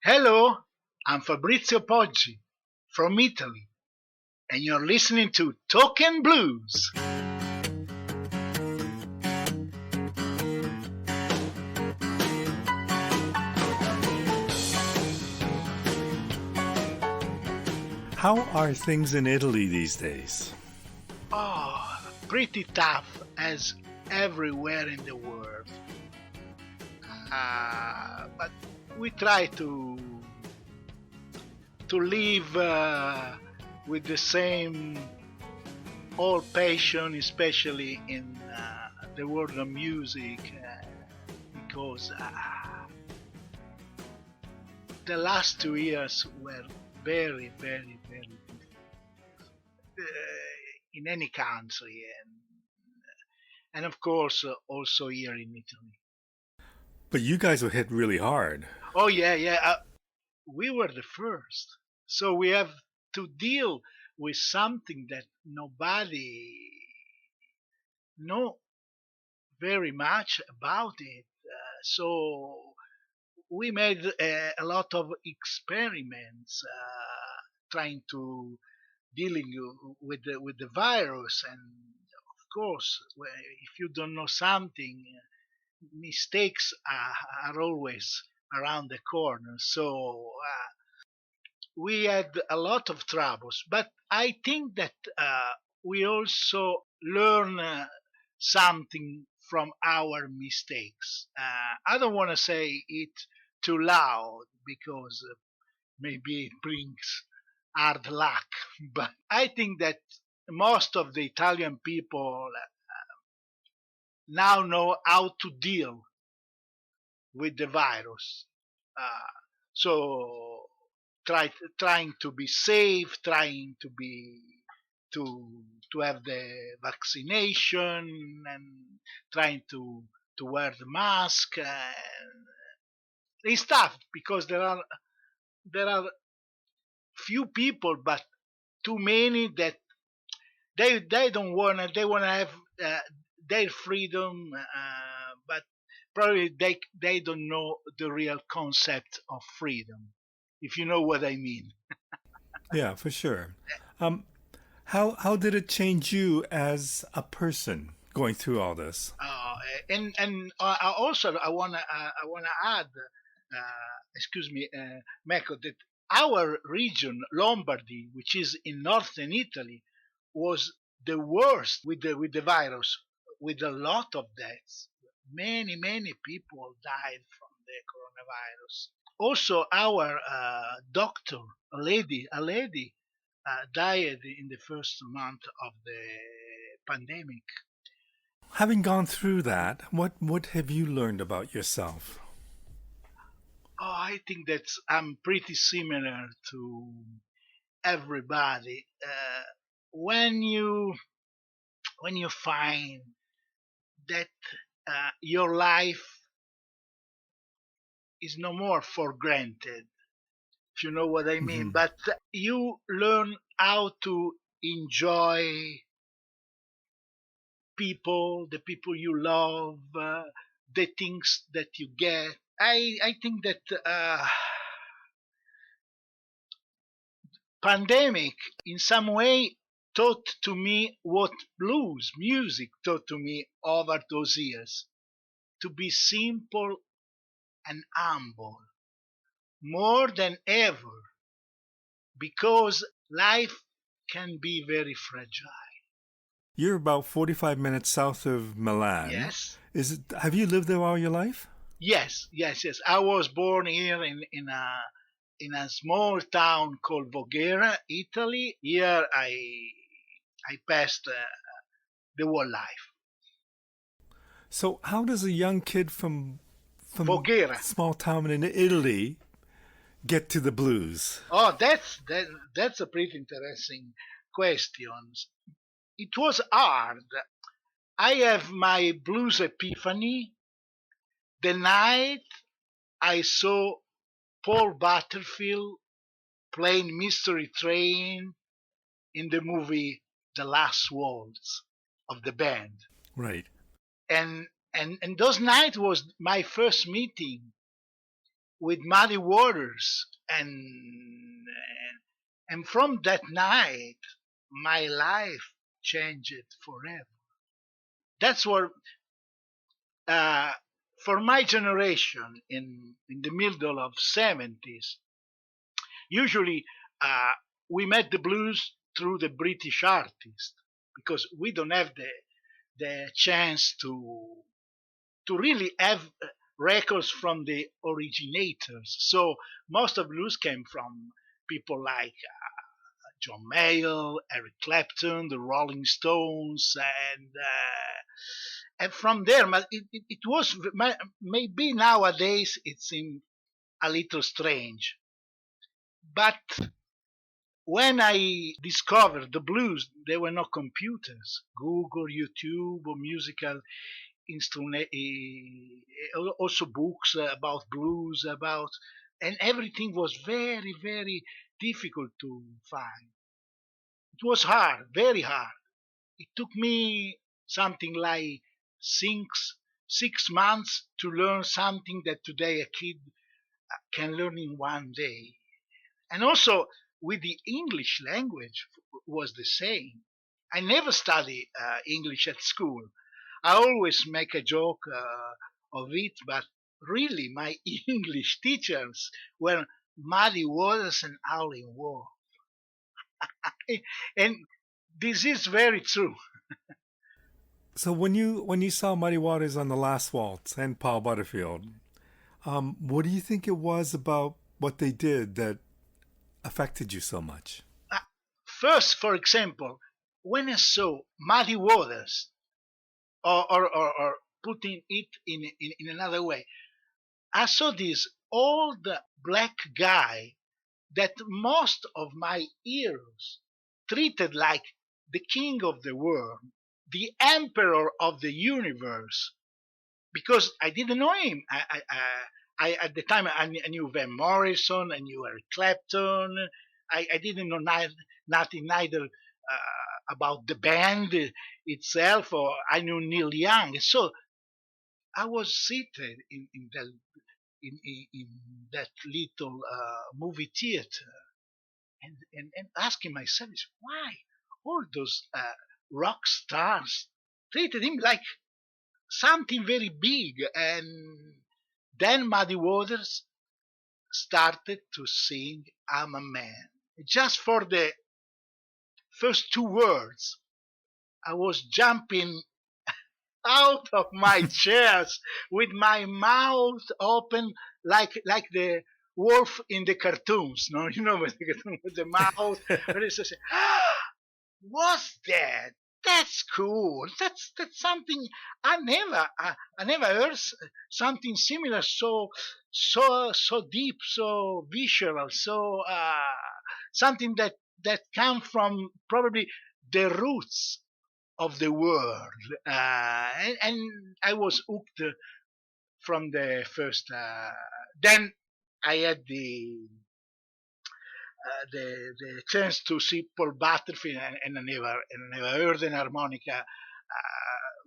Hello, I'm Fabrizio Poggi from Italy, and you're listening to Talkin Blues. How are things in Italy these days? Oh, pretty tough as everywhere in the world. But we try to live with the same old passion, especially in the world of music, because the last 2 years were very, very, very in any country, and of course also here in Italy. But you guys were hit really hard. Oh yeah, yeah. We were the first, so we have to deal with something that nobody know very much about it. So we made a lot of experiments trying to dealing with the virus, and of course, if you don't know something, mistakes are always around the corner. So we had a lot of troubles, but I think that we also learn something from our mistakes. I don't want to say it too loud because maybe it brings hard luck, but I think that most of the Italian people now know how to deal with the virus. So try, trying to be safe, trying to to have the vaccination, and trying to wear the mask. It's tough because there are few people, but too many that they don't wanna they wanna have uh, their freedom, but probably they don't know the real concept of freedom, if you know what I mean. Yeah, for sure. Um, how did it change you as a person going through all this? And also I wanna add, excuse me, Mecco, that our region Lombardy, which is in northern Italy, was the worst with the virus, with a lot of deaths. Many people died from the coronavirus. Also, our doctor, a lady, died in the first month of the pandemic. Having gone through that, what have you learned about yourself? Oh, I think that I'm pretty similar to everybody. When you find that your life is no more for granted, if you know what I mean, Hmm. but you learn how to enjoy people, the people you love, the things that you get. I think that pandemic in some way taught to me what blues music taught to me over those years: to be simple and humble more than ever, because life can be very fragile. You're about 45 minutes south of Milan. Yes, Have you lived there all your life? yes. I was born here in a small town called Voghera, Italy. Here I passed the whole life. So how does a young kid from Voghera. small town in Italy get to the blues? Oh, that's a pretty interesting question. It was hard. I have my blues epiphany the night I saw Paul Butterfield playing Mystery Train in the movie The Last Waltz of the band. Right. And those night was my first meeting with Muddy Waters, and from that night, my life changed forever. That's what, uh, for my generation in the middle of 70s, usually uh, we met the blues through the British artist because we don't have the chance to really have records from the originators. So most of blues came from people like John Mayall, Eric Clapton, the Rolling Stones, and from there, it was maybe nowadays it seems a little strange, but when I discovered the blues, there were no computers, Google, YouTube, or musical instrument, also books about blues, and everything was very, very difficult to find. It was hard, very hard. It took me something like six months to learn something that today a kid can learn in one day. And also with the English language was the same. I never studied English at school. I always make a joke of it, but really my English teachers were Muddy Waters and Howlin' Wolf. And this is very true. So when you saw Muddy Waters on the Last Waltz and Paul Butterfield, what do you think it was about what they did that affected you so much? Uh, First, for example, when I saw Muddy Waters, or putting it in another way, I saw this old black guy that most of my heroes treated like the king of the world, the emperor of the universe, because I didn't know him. I at the time I knew Van Morrison, I knew Eric Clapton. I didn't know nothing neither about the band itself, or I knew Neil Young. So I was seated in that little movie theater, and asking myself, why all those rock stars treated him like something very big. And then Muddy Waters started to sing I'm a Man. Just for the first two words, I was jumping out of my chairs with my mouth open like the wolf in the cartoons. No, you know, with the cartoon with the mouth. But it's just, what's that? That's cool. That's something I never heard something similar, so deep, so visual, so something that come from probably the roots of the world. And I was hooked from the first. Then I had the chance to see Paul Butterfield, and I never heard an harmonica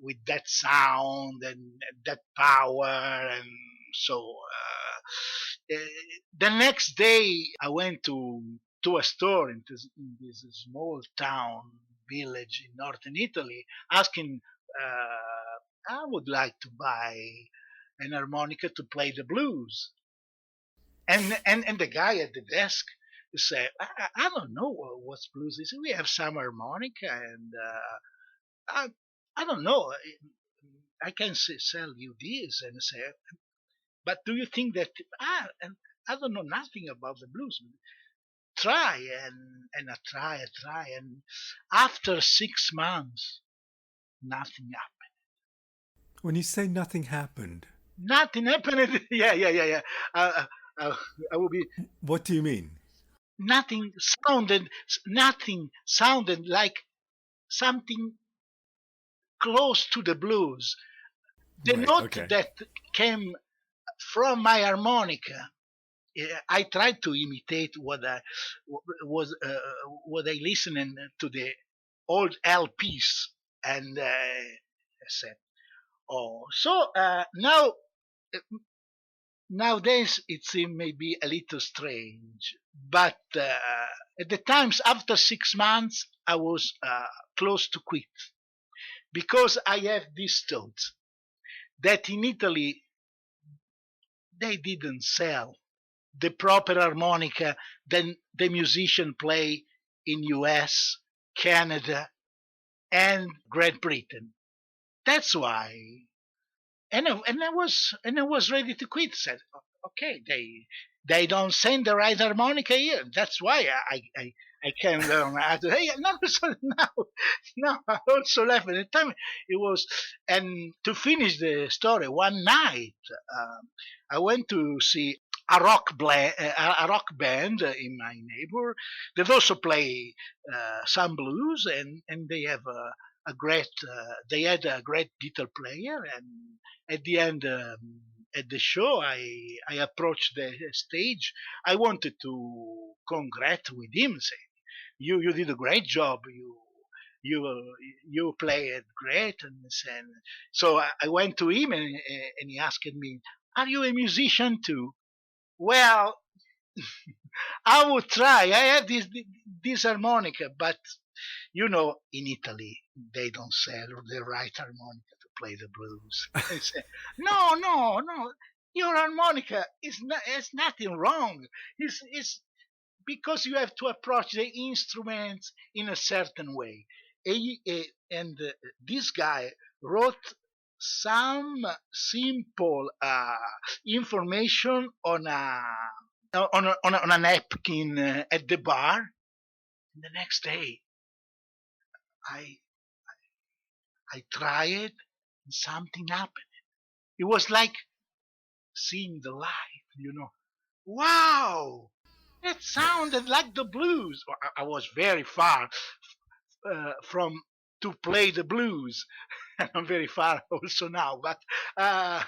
with that sound and that power, and so. The next day, I went to a store in this small town village in northern Italy, asking, I would like to buy an harmonica to play the blues. And the guy at the desk said, I don't know what's blues. He said, we have some harmonica, and I, I don't know. I can sell you this. And say, but do you think that, and I don't know nothing about the blues. Try, and I try. And after 6 months, nothing happened. When you say nothing happened, Nothing happened. Yeah, yeah, yeah, yeah. Uh, uh, I will be what do you mean? nothing sounded like something close to the blues. The Right. note Okay. that came from my harmonica, I tried to imitate was what I listened to the old LPs, and I said, oh, so now Nowadays it seems maybe a little strange, but at the times after 6 months I was close to quit because I have this thought that in Italy they didn't sell the proper harmonica that the musician play in US, Canada, and Great Britain. That's why. And I was ready to quit. Said, okay, they don't send the right harmonica here. That's why I can learn how to. Hey, no, so now, no, I also left at the time. It was, and to finish the story, one night I went to see a rock band in my neighbor. They also play some blues, and they have a great. They had a great guitar player, and at the end at the show I approached the stage. I wanted to congratulate with him, say you did a great job, you you played great, and so I went to him, and he asked me, are you a musician too? Well, I would try. I have this harmonica, but in Italy they don't sell the right harmonica to play the blues. I say, no, no, no. Your harmonica is not. It's nothing wrong. It's because you have to approach the instruments in a certain way. And this guy wrote some simple information on a napkin at the bar. And the next day, I I tried, and something happened. It was like seeing the light. Wow! It sounded like the blues. Well, I was very far from to play the blues. I'm very far also now, but uh,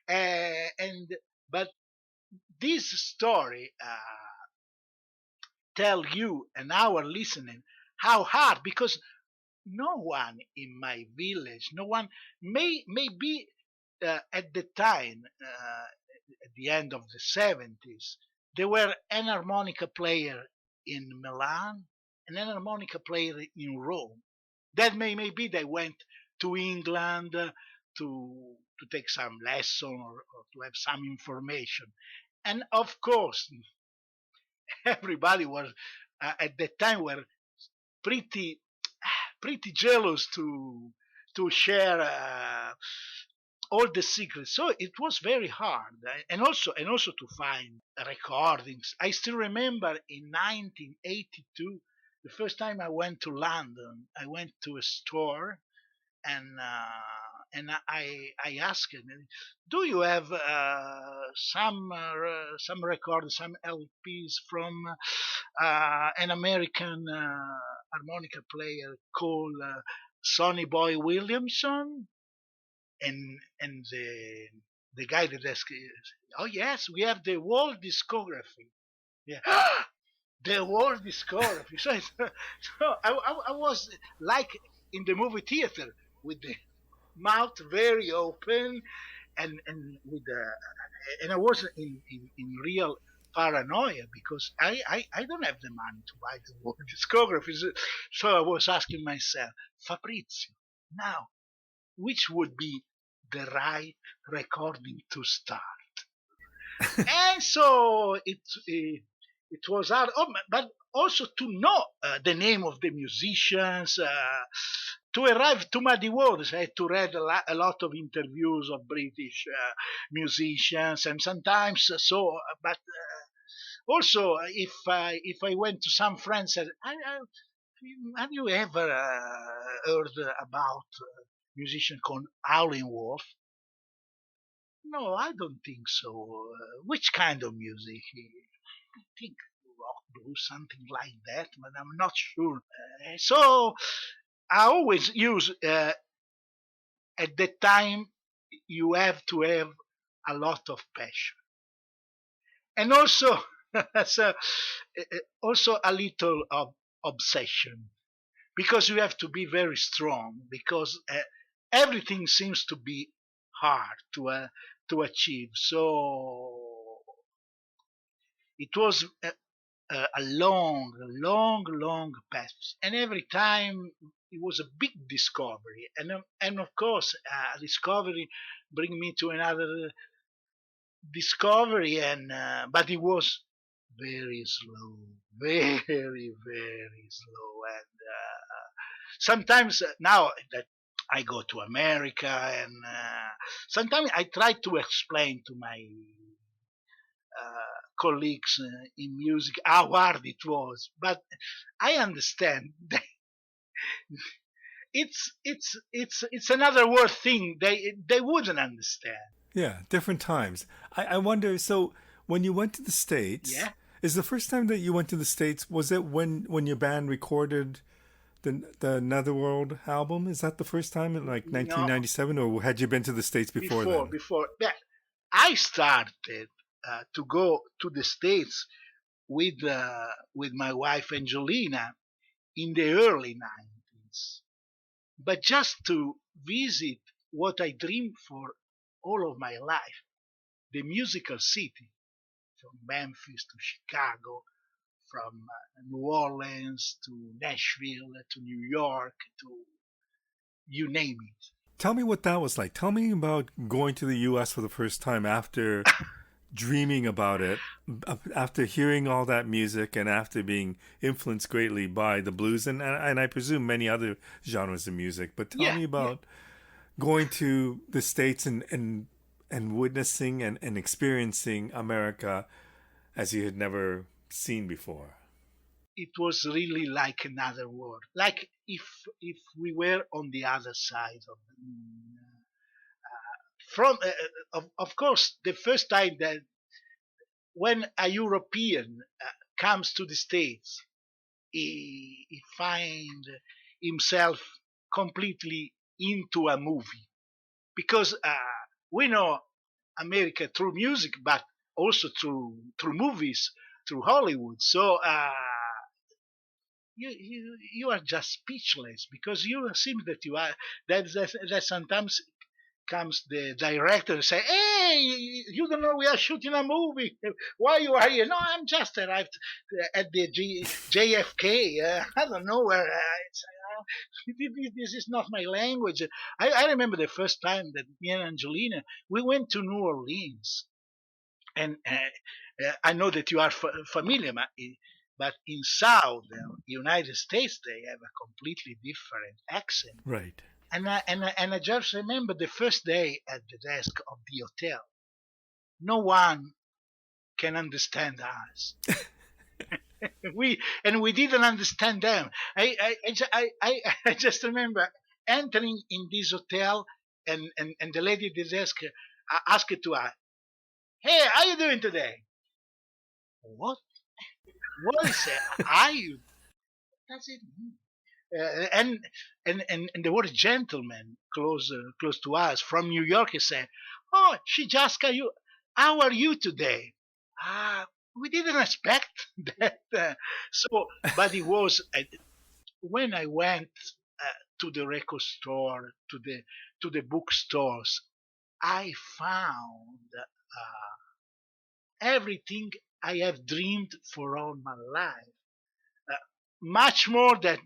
and but this story tell you and our listening how hard, because no one in my village, no one maybe at the time, at the end of the 70s, there were an harmonica player in Milan and an harmonica player in Rome. That maybe they went to England to take some lesson, or to have some information. And of course, everybody was at that time were pretty pretty jealous to share all the secrets. So it was very hard, and also to find recordings. I still remember in 1982, the first time I went to London, I went to a store, and I asked him, "Do you have some records, some LPs from an American harmonica player called Sonny Boy Williamson?" And the guy that asked, "Oh yes, we have the whole discography." Yeah, the whole discography. So I was like in the movie theater with the mouth very open, and and I was in real paranoia because I don't have the money to buy the whole discography. So I was asking myself, Fabrizio, now which would be the right recording to start? And so it was hard, but also to know the name of the musicians. To arrive to muddy waters, I had to read a lot of interviews of British musicians, and sometimes but also if I went to some friends, said, have you ever heard about musician called Howlin' Wolf? No, I don't think so. Which kind of music? I think rock, blues, something like that, but I'm not sure. So I always use at that time you have to have a lot of passion, and also so, also a little of obsession, because you have to be very strong, because everything seems to be hard to achieve. So it was a long path, and every time it was a big discovery, and of course, a discovery bring me to another discovery, and but it was very slow, very slow, and sometimes now that I go to America, and sometimes I try to explain to my colleagues in music how hard it was, but I understand that it's another word thing they wouldn't understand. Yeah, different times. I wonder. So when you went to the States, Yeah, is the first time that you went to the States? Was it when your band recorded the Netherworld album? Is that the first time in like no, 1997, or had you been to the States before then? before that I started to go to the States with my wife Angelina in the early 90s, but just to visit what I dreamed for all of my life, the musical city, from Memphis to Chicago, from New Orleans to Nashville to New York to you name it. Tell me what that was like. Tell me about going to the U.S. for the first time after dreaming about it, after hearing all that music, and after being influenced greatly by the blues and I presume many other genres of music. But tell Yeah, me yeah. about going to the States and witnessing and experiencing America as you had never seen before. It was really like another world, like if we were on the other side of the moon. From of course, the first time that when a European comes to the States, he find himself completely into a movie, because we know America through music, but also through movies, through Hollywood. So you are just speechless, because you seem that you are that sometimes comes the director and say, "Hey, you don't know we are shooting a movie. Why you are here?" No, I'm just arrived at the JFK. I don't know where. This is not my language. I remember the first time that me and Angelina we went to New Orleans, and I know that you are familiar, but in South United States they have a completely different accent. Right. And I just remember the first day at the desk of the hotel. No one can understand us. We didn't understand them. I just remember entering in this hotel, and the lady at the desk asked to us, "Hey, how you doing today?" What? What is it? I Does it mean? And there was a gentleman close to us from New York. He said, "Oh, Shijaska, you, how are you today?" Ah, we didn't expect that. So, but it was when I went to the record store, to the bookstores, I found everything I have dreamed for all my life. Uh, Much more than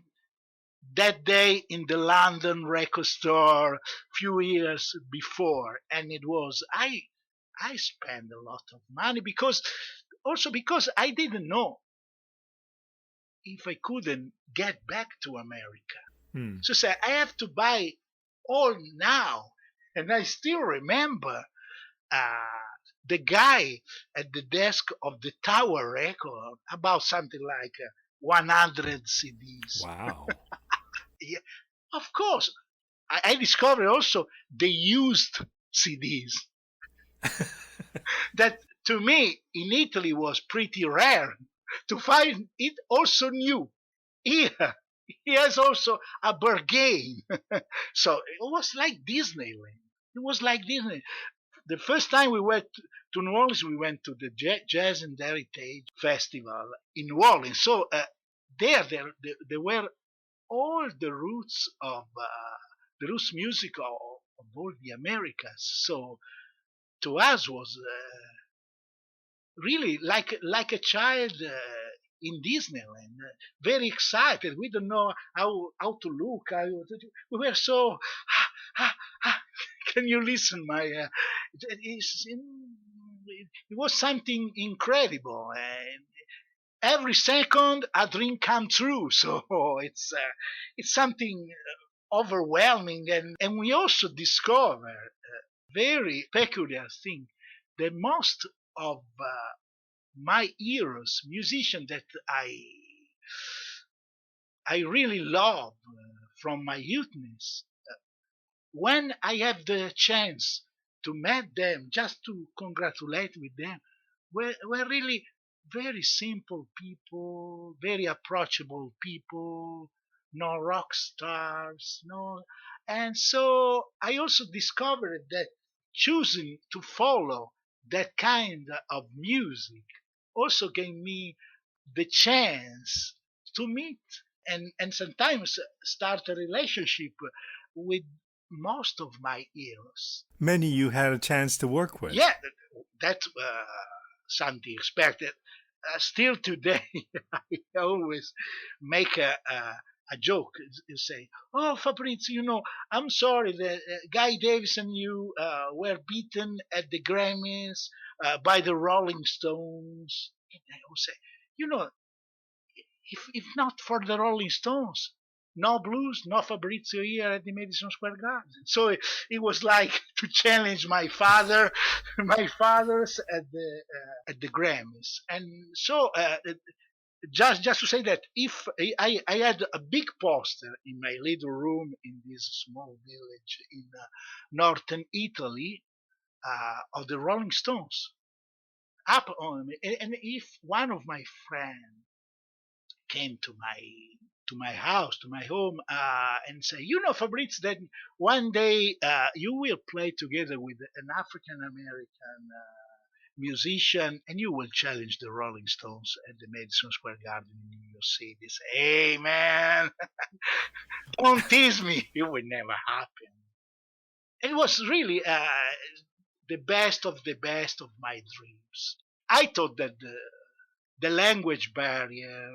that day in the London record store few years before, and it was I spent a lot of money, because I didn't know if I couldn't get back to America. Hmm. So say I have to buy all now, and I still remember uh, the guy at the desk of the Tower Record about something like 100 CDs. Wow. Yeah, of course, I discovered also the used CDs that to me in Italy was pretty rare to find it also new. Here, he has also a bargain. So it was like Disneyland. It was like Disney. The first time we went to New Orleans, we went to the Jazz and Heritage Festival in New Orleans. So there were all the roots of the roots music of all the Americas. So to us was really like a child in Disneyland, very excited. We don't know how to look. We were so. Ah, ah, can you listen? It was something incredible. Every second a dream come true. So it's something overwhelming, and we also discover very peculiar thing. The most of my heroes, musicians that I really love from my youthness, when I have the chance to meet them, just to congratulate with them, were really very simple people, very approachable people, no rock stars, no. And so I also discovered that choosing to follow that kind of music also gave me the chance to meet and sometimes start a relationship with most of my heroes. Many you had a chance to work with. Yeah, that's something expected. Still today, I always make a joke. You say, "Oh, Fabrizio, I'm sorry that Guy Davis and you were beaten at the Grammys by the Rolling Stones." And I will say, you know, if not for the Rolling Stones, no blues, no Fabrizio here at the Madison Square Garden. So it was like to challenge my father, my fathers at the Grammys. And so just to say that if I had a big poster in my little room in this small village in northern Italy of the Rolling Stones up on me, and if one of my friends came to my house, to my home, and say, Fabrizio, that one day you will play together with an African American musician, and you will challenge the Rolling Stones at the Madison Square Garden in New York City. Say, hey man, don't tease me. It will never happen. It was really the best of my dreams. I thought that the language barrier,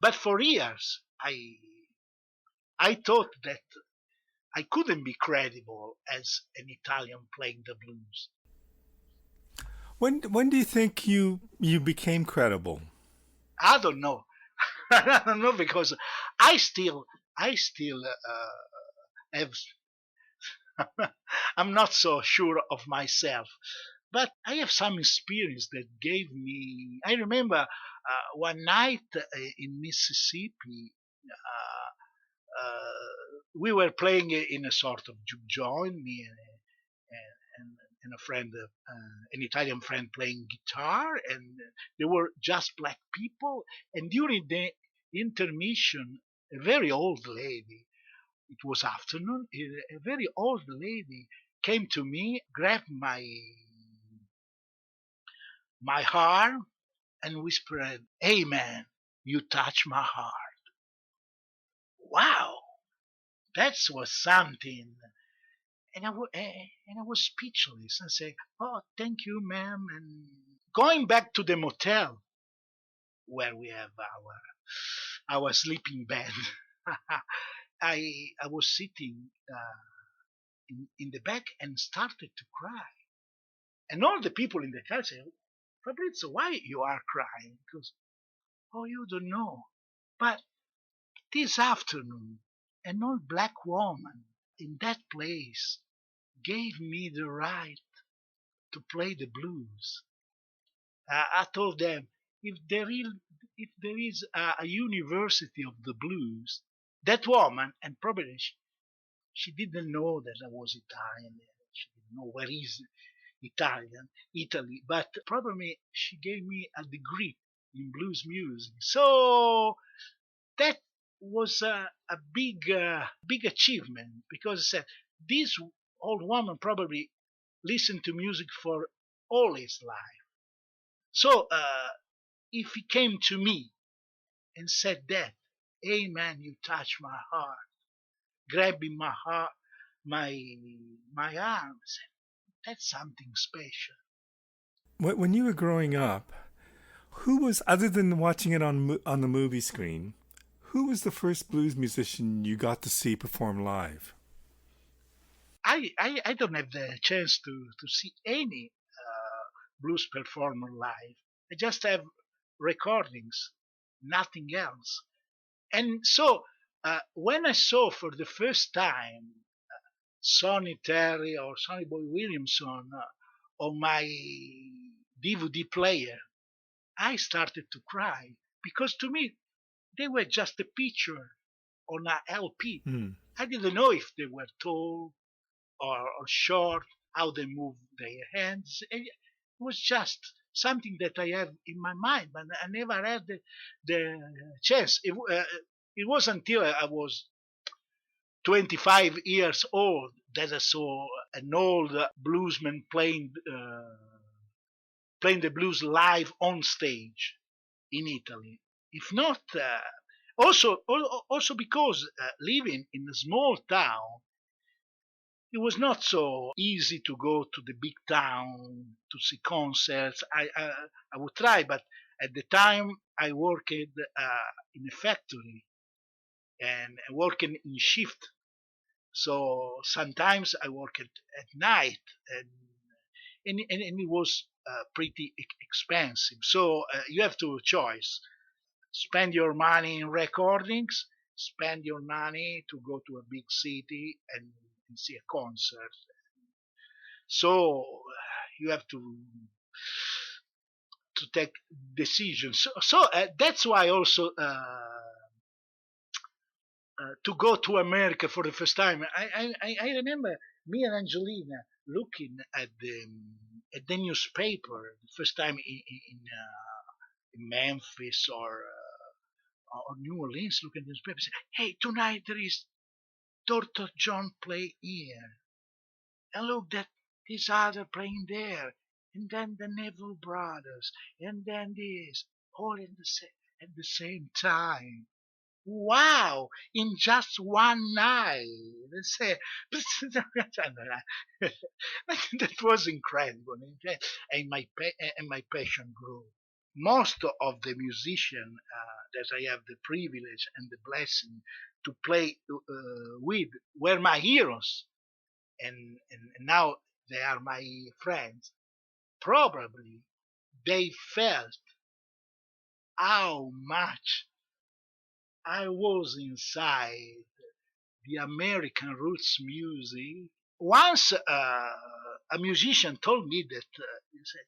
but for years I thought that I couldn't be credible as an Italian playing the blues. When do you think you became credible? I don't know. I don't know because I still have. I'm not so sure of myself, but I have some experience that gave me. I remember one night in Mississippi. We were playing in a sort of juke joint, me and a friend, an Italian friend playing guitar, and there were just black people. And during the intermission, a very old lady, it was afternoon, a very old lady came to me, grabbed my arm, and whispered, "Hey man, you touch my heart." Wow, that was something. And I was speechless and say, "Oh, thank you, ma'am." And going back to the motel where we have our sleeping bed, I was sitting in the back and started to cry. And all the people in the car say, "Fabrizio, why you are crying?" Because, oh, you don't know. But this afternoon, an old black woman in that place gave me the right to play the blues. I told them, if if there is a university of the blues, that woman, and probably she didn't know that I was Italian. She didn't know where is Italy, but probably she gave me a degree in blues music. So that was a big achievement because this old woman probably listened to music for all his life. So if he came to me and said that, "Hey man, you touch my heart," grabbing my heart, my arms. That's something special. When you were growing up, who was, other than watching it on the movie screen, who was the first blues musician you got to see perform live? I don't have the chance to see any blues performer live. I just have recordings, nothing else. And so when I saw for the first time Sonny Terry or Sonny Boy Williamson on my DVD player, I started to cry because to me they were just a picture on a LP. Hmm. I didn't know if they were tall or short, how they moved their hands. It was just something that I have in my mind, but I never had the chance. It was until I was 25 years old that I saw an old bluesman playing the blues live on stage in Italy. If not, also because living in a small town, it was not so easy to go to the big town to see concerts. I would try, but at the time I worked in a factory and working in shift. So sometimes I worked at night, and it was pretty expensive. So you have to choice: spend your money in recordings, spend your money to go to a big city and see a concert. So you have to take decisions. So that's why also to go to America for the first time. I remember me and Angelina looking at the newspaper the first time in Memphis or New Orleans, looking at the newspaper. Say, hey, tonight there is Dr. John play here, and look that this other playing there, and then the Neville brothers, and then this, all at the same time. Wow, in just one night. Let's say, that was incredible, and my passion grew. Most of the musicians that I have the privilege and the blessing to play with were my heroes, and now they are my friends. Probably they felt how much I was inside the American roots music. Once a musician told me that he said,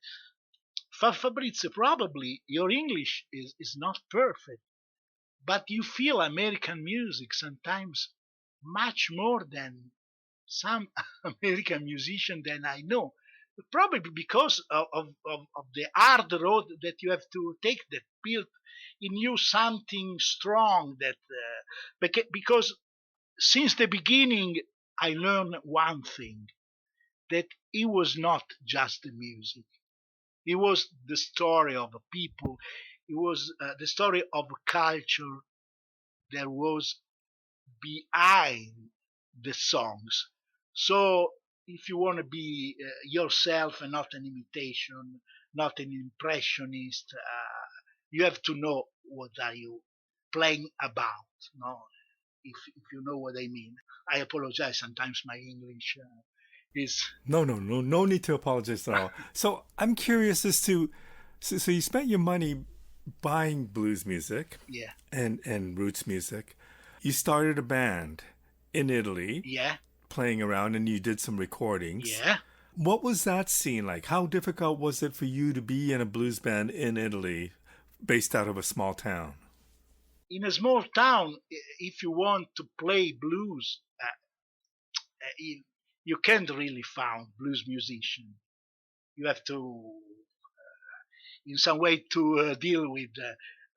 Fabrizio, probably your English is not perfect, but you feel American music sometimes much more than some American musician than I know. Probably because of the hard road that you have to take that built in you something strong that because since the beginning I learned one thing, that it was not just the music. It was the story of a people. It was the story of a culture that was behind the songs. So if you want to be yourself and not an imitation, not an impressionist, you have to know what are you playing about. No, if you know what I mean. I apologize. Sometimes my English is No need to apologize at all. So I'm curious as to, so you spent your money buying blues music yeah, and roots music. You started a band in Italy, yeah, playing around, and you did some recordings. yeah. What was that scene like? How difficult was it for you to be in a blues band in Italy, based out of a small town? In a small town, if you want to play blues, you can't really find blues musician. You have to, in some way, to deal with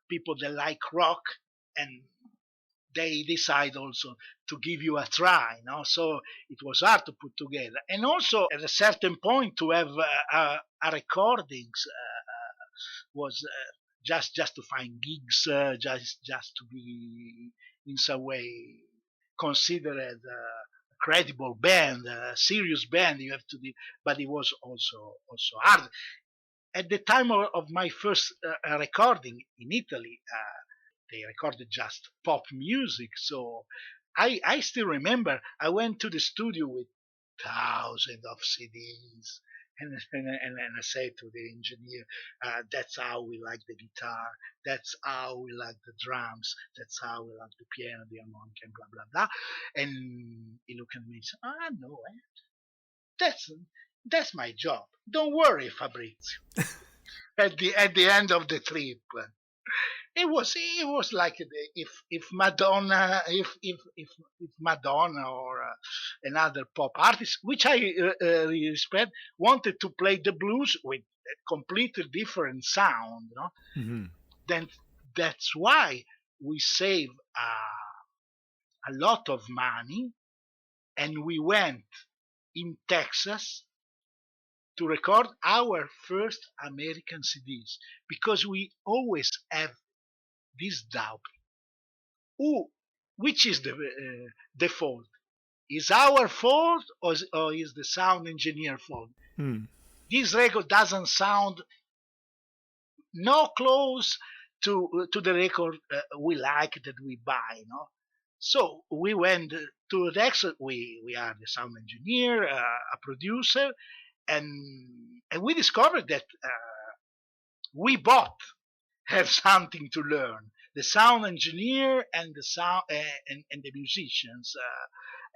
people that like rock, and they decide also to give you a try. No? So it was hard to put together, and also at a certain point to have a recordings was just to find gigs, just to be in some way considered a credible band, a serious band. You have to be, but it was also hard. At the time of my first recording in Italy, they recorded just pop music. So I still remember I went to the studio with thousands of CDs. And I said to the engineer, that's how we like the guitar, that's how we like the drums, that's how we like the piano, the harmonica, and blah, blah, blah. And he looked at me and said, no, that's, that's my job. Don't worry, Fabrizio. At the end of the trip, it was like if Madonna if Madonna or another pop artist, which I respect, wanted to play the blues with a completely different sound, Mm-hmm. then that's why we save a lot of money, and we went in Texas to record our first American CDs, because we always have this doubt: who, which is the fault? Is our fault, or is the sound engineer fault? Mm. This record doesn't sound no close to the record we like, that we buy, no. So we went to Rex. We are the sound engineer, a producer, and we discovered that we both have something to learn. The sound engineer and the sound and the musicians,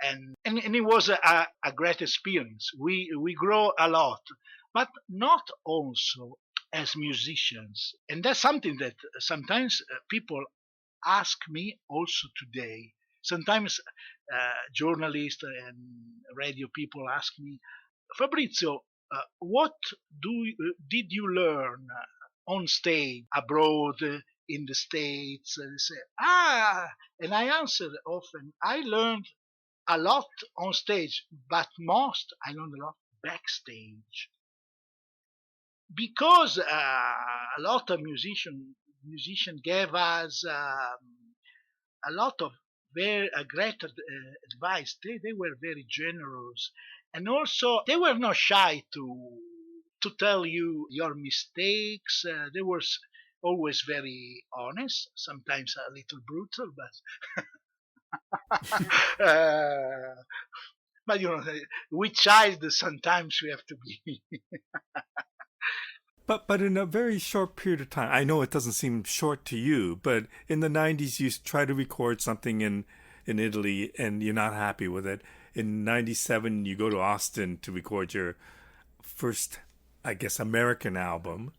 and it was a great experience. We grow a lot, but not also as musicians, and that's something that sometimes people ask me also today. Sometimes journalists and radio people ask me, Fabrizio, what did you learn on stage abroad, in the States? And they say, and I answer often, I learned a lot on stage, but most I learned a lot backstage, because a lot of musician gave us a lot of very great advice. They were very generous, and also they were not shy to tell you your mistakes. They were always very honest, sometimes a little brutal, but but with child sometimes we have to be. But in a very short period of time, I know it doesn't seem short to you, but in the 90s you try to record something in Italy and you're not happy with it. In 97 you go to Austin to record your first, I guess, American album.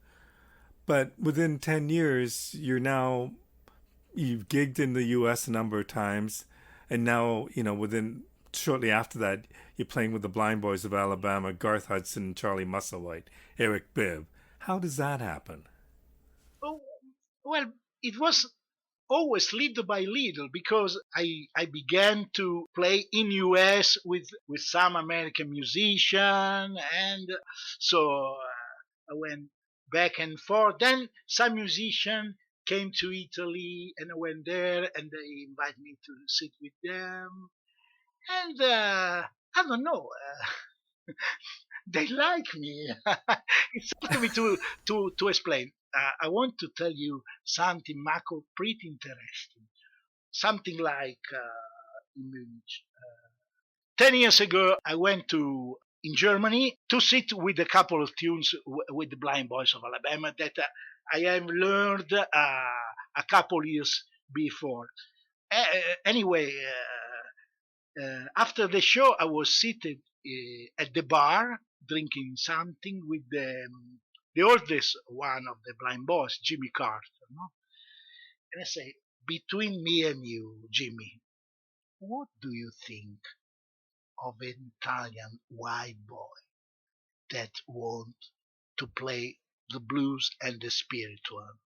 But within 10 years you've gigged in the US a number of times, and now, within shortly after that you're playing with the Blind Boys of Alabama, Garth Hudson, Charlie Musselwhite, Eric Bibb. How does that happen? Oh, well, it was always little by little, because I began to play in US with some American musician, and so I went back and forth. Then some musician came to Italy, and I went there, and they invited me to sit with them, and I don't know. They like me. It's hard to me to explain. I want to tell you something, Marco, pretty interesting. Something like in Munich. 10 years ago, I went to in Germany to sit with a couple of tunes with the Blind Boys of Alabama that I have learned a couple years before. Anyway, after the show, I was seated at the bar drinking something with the oldest one of the Blind Boys, Jimmy Carter. No? And I say, between me and you, Jimmy, what do you think of an Italian white boy that want to play the blues and the spiritual?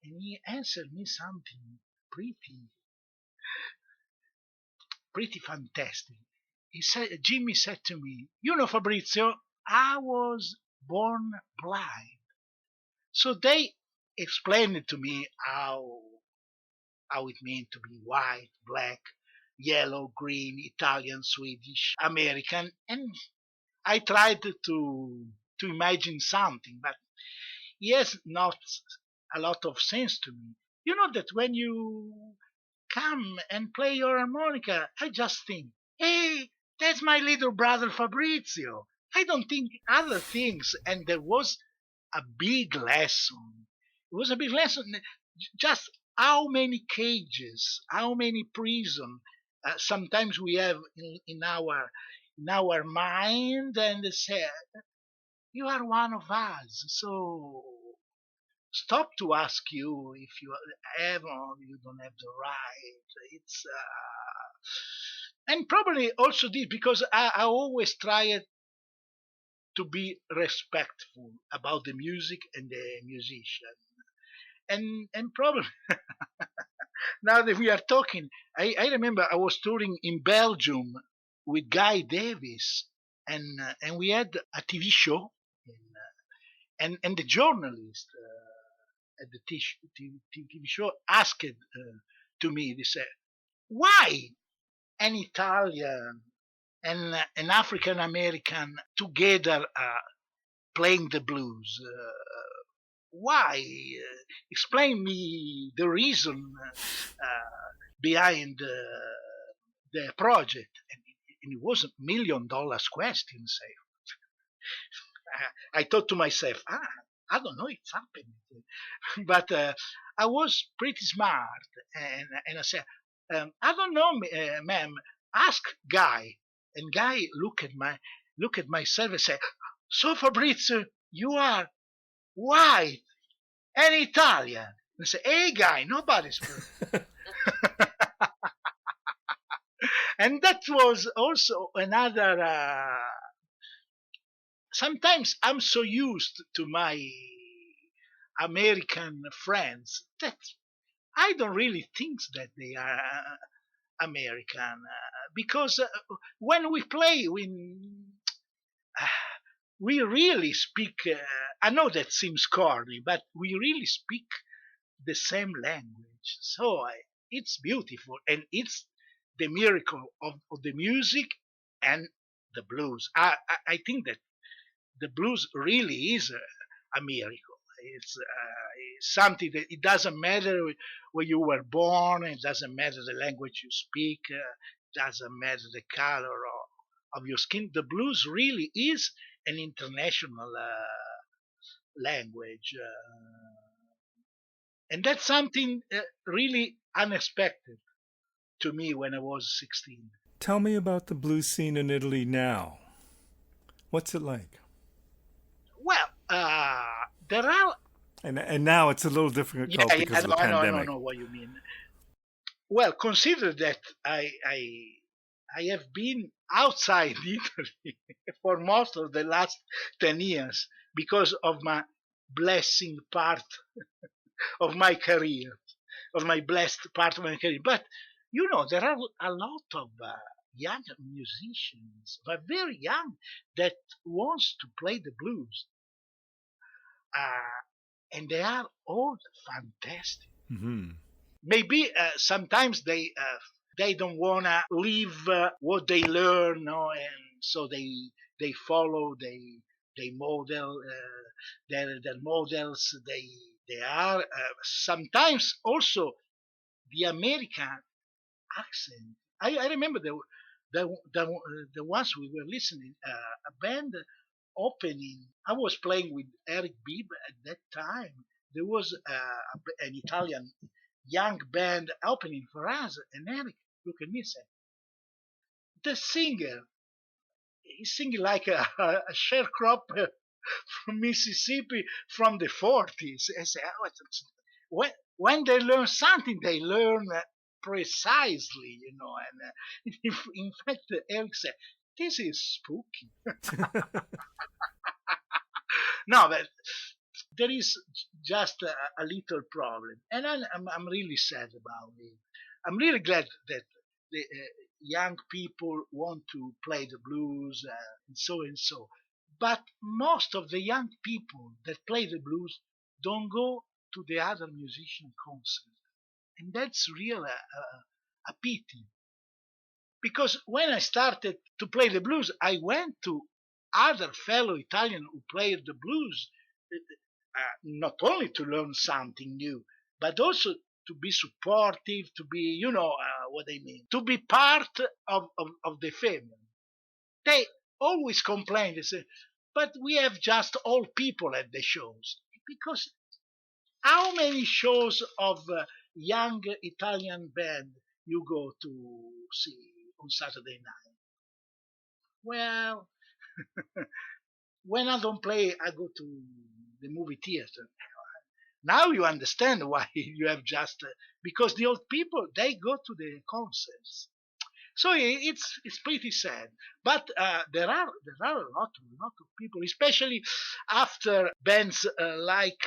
And he answered me something pretty, pretty fantastic. Jimmy said to me, Fabrizio, I was born blind. So they explained to me how it meant to be white, black. yellow, green, Italian, Swedish, American, and I tried to imagine something, but yes, not a lot of sense to me. You know that when you come and play your harmonica, I just think, hey, that's my little brother Fabrizio. I don't think other things, and there was a big lesson. It was a big lesson. Just how many cages, how many prison. Sometimes we have in our mind, and they say you are one of us. So stop to ask you if you have or you don't have the right. It's and probably also this because I always try to be respectful about the music and the musician. And probably now that we are talking, I remember I was touring in Belgium with Guy Davis, and we had a TV show, and the journalist at the TV show asked to me, they said, why an Italian and an African American together playing the blues? Why? Explain me the reason behind the project. And it was $1 million question. Say, I thought to myself, I don't know, it's happening, but I was pretty smart, and I said, I don't know, ma'am. Ask Guy. And Guy look at myself and say, so Fabrizio, you are white and Italian. And I say, hey, Guy, nobody's perfect. And that was also another. Sometimes I'm so used to my American friends that I don't really think that they are American because when we play, we really speak. I know that seems corny, but we really speak the same language. So it's beautiful, and it's the miracle of the music and the blues. I think that the blues really is a miracle. It's something that it doesn't matter where you were born, it doesn't matter the language you speak, it doesn't matter the color of your skin. The blues really is an international language, and that's something really unexpected to me when I was 16. Tell me about the blues scene in Italy now. What's it like? Well, there are. And now it's a little Yeah, difficult yeah, because of the I pandemic. know what you mean. Well, consider that I have been outside Italy for most of the last 10 years because of my blessing part of my career, of my blessed part of my career. But you know, there are a lot of young musicians, but very young, that wants to play the blues, uh, and they are all fantastic. Hmm. Maybe sometimes they don't wanna leave what they learn, no, and so they follow they model their models. They are sometimes also the American accent. I remember the ones we were listening a band opening. I was playing with Eric Bibb at that time. There was an Italian young band opening for us, and Eric looked at me and said, "The singer is singing like a sharecropper from Mississippi from the 40s." I said, "Oh, when they learn something, they learn precisely, you know." And in fact, Eric said, "This is spooky." No, but there is just a little problem, and I'm really sad about it. I'm really glad that the young people want to play the blues and so and so. But most of the young people that play the blues don't go to the other musician concert, and that's real a pity. because when I started to play the blues, I went to other fellow Italian who played the blues, not only to learn something new, but also to be supportive, to be, what I mean, to be part of the family. They always complain. They say, but we have just old people at the shows. Because how many shows of young Italian band you go to see on Saturday night? Well, when I don't play, I go to the movie theater. Now you understand why you have just because the old people they go to the concerts. So it's pretty sad, but there are a lot of people, especially after bands like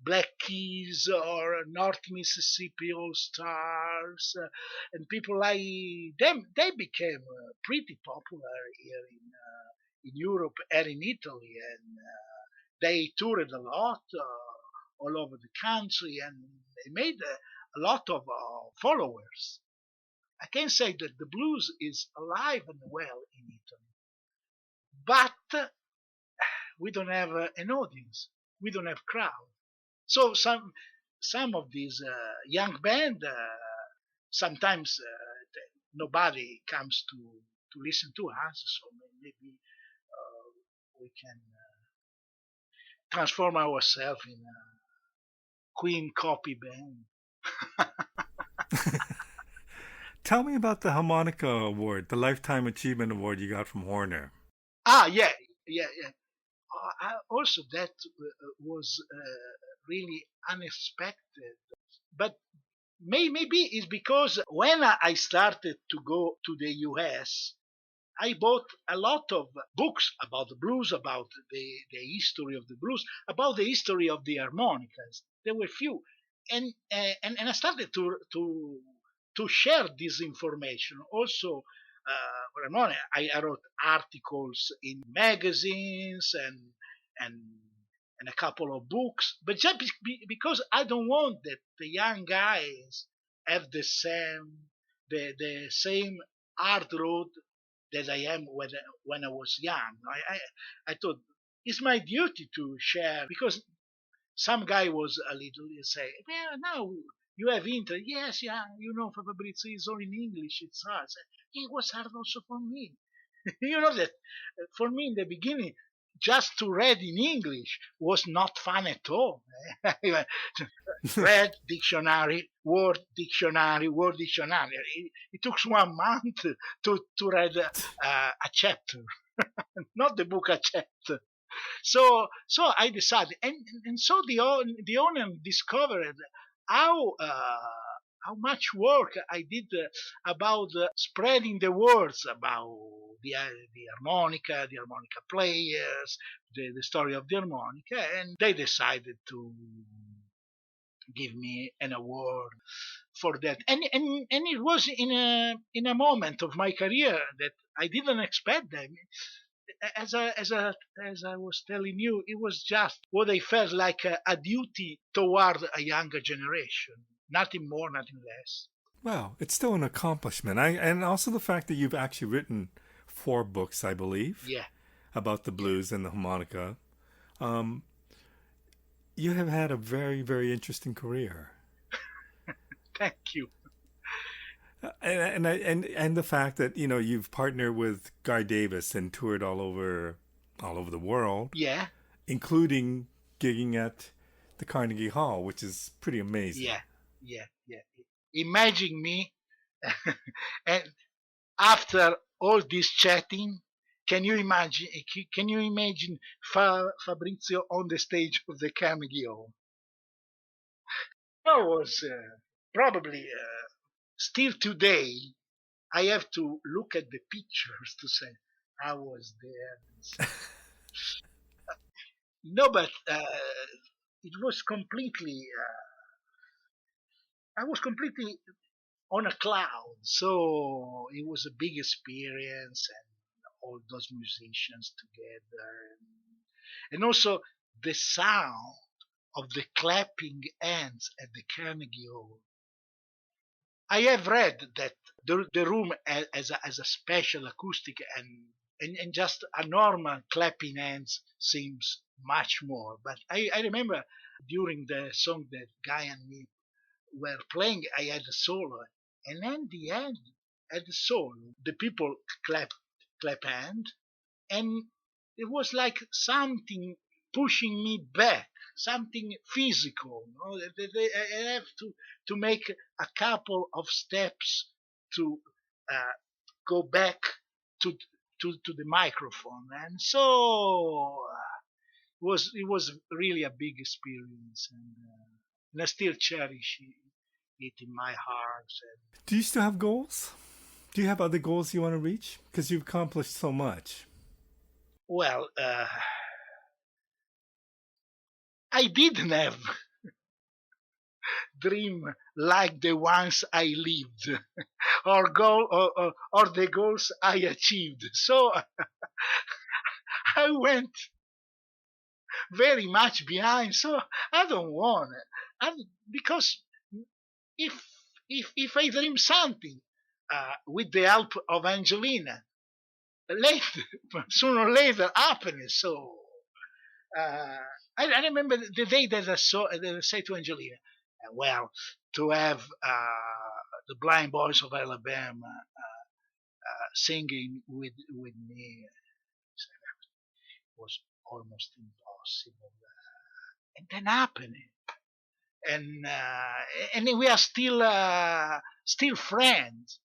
Black Keys or North Mississippi All Stars, and people like them. They became pretty popular here in Europe and in Italy, and they toured a lot all over the country, and they made a lot of followers. I can say that the blues is alive and well in Italy, but we don't have an audience. We don't have crowd. So some of these young band sometimes nobody comes to listen to us. So maybe we can transform ourselves in a Queen copy band. Tell me about the harmonica award, the lifetime achievement award you got from Horner. Yeah, yeah. Also, that was really unexpected. But maybe it's because when I started to go to the US, I bought a lot of books about the blues, about the history of the blues, about the history of the harmonicas. There were few, and I started to share this information. Also, I wrote articles in magazines and and a couple of books, but just because I don't want that the young guys have the same hard road that I am when I was young. I thought it's my duty to share because some guy was a little say, well, now you have internet. Yes, yeah, Fabrizio is all in English. It's hard. It was hard also for me. You know that for me in the beginning, just to read in English was not fun at all. Read dictionary, word dictionary. It took 1 month to read a chapter, not the book a chapter. So I decided, and so the owner discovered how how much work I did about spreading the words about the harmonica players, the story of the harmonica, and they decided to give me an award for that. And it was in a moment of my career that I didn't expect them. As I was telling you, it was just what I felt like a duty toward a younger generation. Nothing more, nothing less. Well, it's still an accomplishment. And also the fact that you've actually written 4 books, I believe, Yeah, about the yeah. blues and the harmonica. Um, you have had a very, very interesting career. Thank you. And the fact that you've partnered with Guy Davis and toured all over the world, Yeah, including gigging at the Carnegie Hall, which is pretty amazing. yeah, yeah. Imagine me, and after all this chatting, can you imagine? Can you imagine Fabrizio on the stage of the Carnegie Hall? I was probably still today. I have to look at the pictures to say I was there. No, but it was completely. I was completely on a cloud, so it was a big experience, and all those musicians together, and also the sound of the clapping hands at the Carnegie Hall. I have read that the room as a special acoustic and just a normal clapping hands seems much more. But I remember during the song that Guy and me were playing, I had a solo, and then the end at the solo, the people clap hand, and it was like something pushing me back, something physical. I have to make a couple of steps to uh, go back to to the microphone, and so it was really a big experience, and I still cherish it in my heart. Do you still have goals? Do you have other goals you want to reach? Because you've accomplished so much. Well, I didn't have dream like the ones I lived, or the goals I achieved. So I went very much behind. So I don't want it, because if if I dream something with the help of Angelina, later sooner or later happening. So uh, I remember the day that I said to Angelina, well, to have the Blind Boys of Alabama singing with me was almost impossible, and then happening, and we are still friends.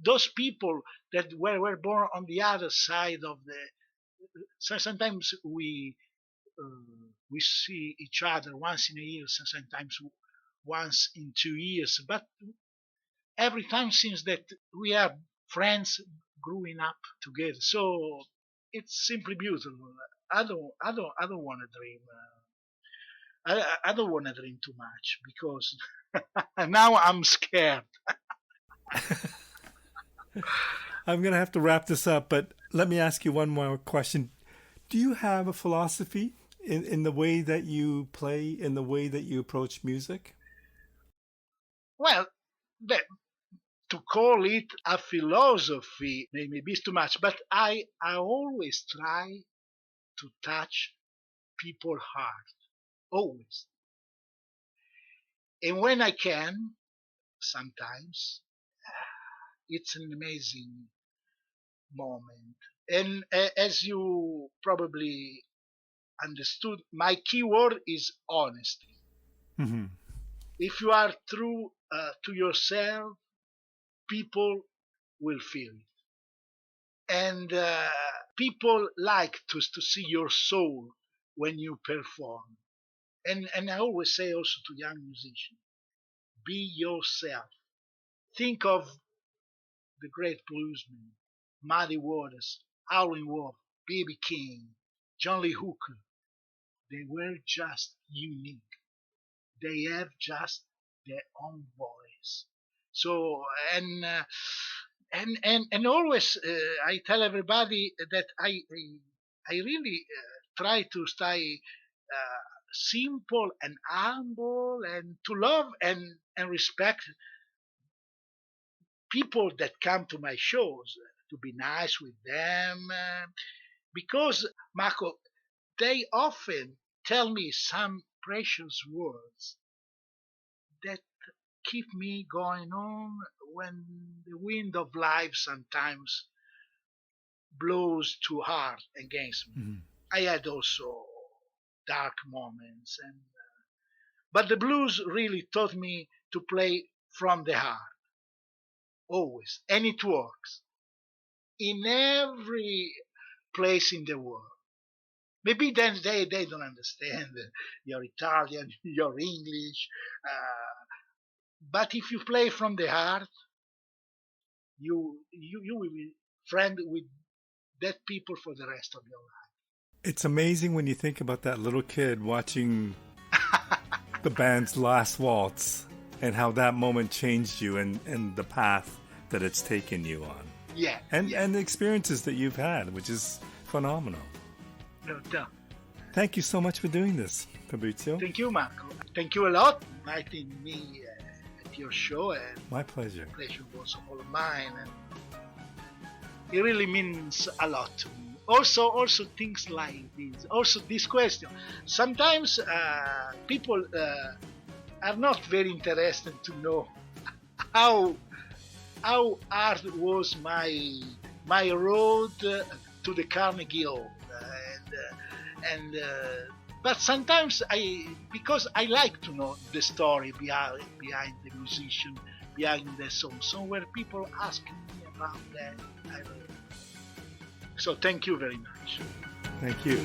Those people that were born on the other side of the. So sometimes we see each other once in a year, sometimes once in 2 years, but every time seems that we are friends growing up together. So it's simply beautiful. I don't want to dream. I don't want to dream too much because now I'm scared. I'm going to have to wrap this up, but let me ask you one more question. Do you have a philosophy in the way that you play, in the way that you approach music? Well, the, to call it a philosophy maybe is too much, but I always try to touch people's heart, always. And when I can, sometimes it's an amazing moment. And as you probably understood, my keyword is honesty. Hmm. If you are true to yourself, people will feel it. And people like to see your soul when you perform. And I always say also to young musicians, be yourself. Think of the great bluesmen, Muddy Waters, Howlin' Wolf, B.B. King, John Lee Hooker. They were just unique. They have just their own voice. So and always I tell everybody that I really try to stay simple and humble and to love and respect people that come to my shows, to be nice with them, because Marco, they often tell me some precious words that keep me going on when the wind of life sometimes blows too hard against me. Hmm. I had also dark moments, and but the blues really taught me to play from the heart, always, and it works in every place in the world. Maybe then they don't understand your Italian, your English, but if you play from the heart, you will be friend with that people for the rest of your It's amazing when you think about that little kid watching the band's last waltz and how that moment changed you and the path that it's taken you on. life. Yeah, yeah. And the experiences that you've had, which is phenomenal. No, no. Thank you so much for doing this, Fabrizio. Thank you, Marco. Thank you a lot for inviting me at your show, and My pleasure. the pleasure was all mine. And it really means a lot to me. Also things like this. Also this question. Sometimes people are not very interested to know how how hard was my road to the Carnegie Hall, and but sometimes because I like to know the story behind the musician, behind the song. So when people ask me about that, so thank you very much. Thank you.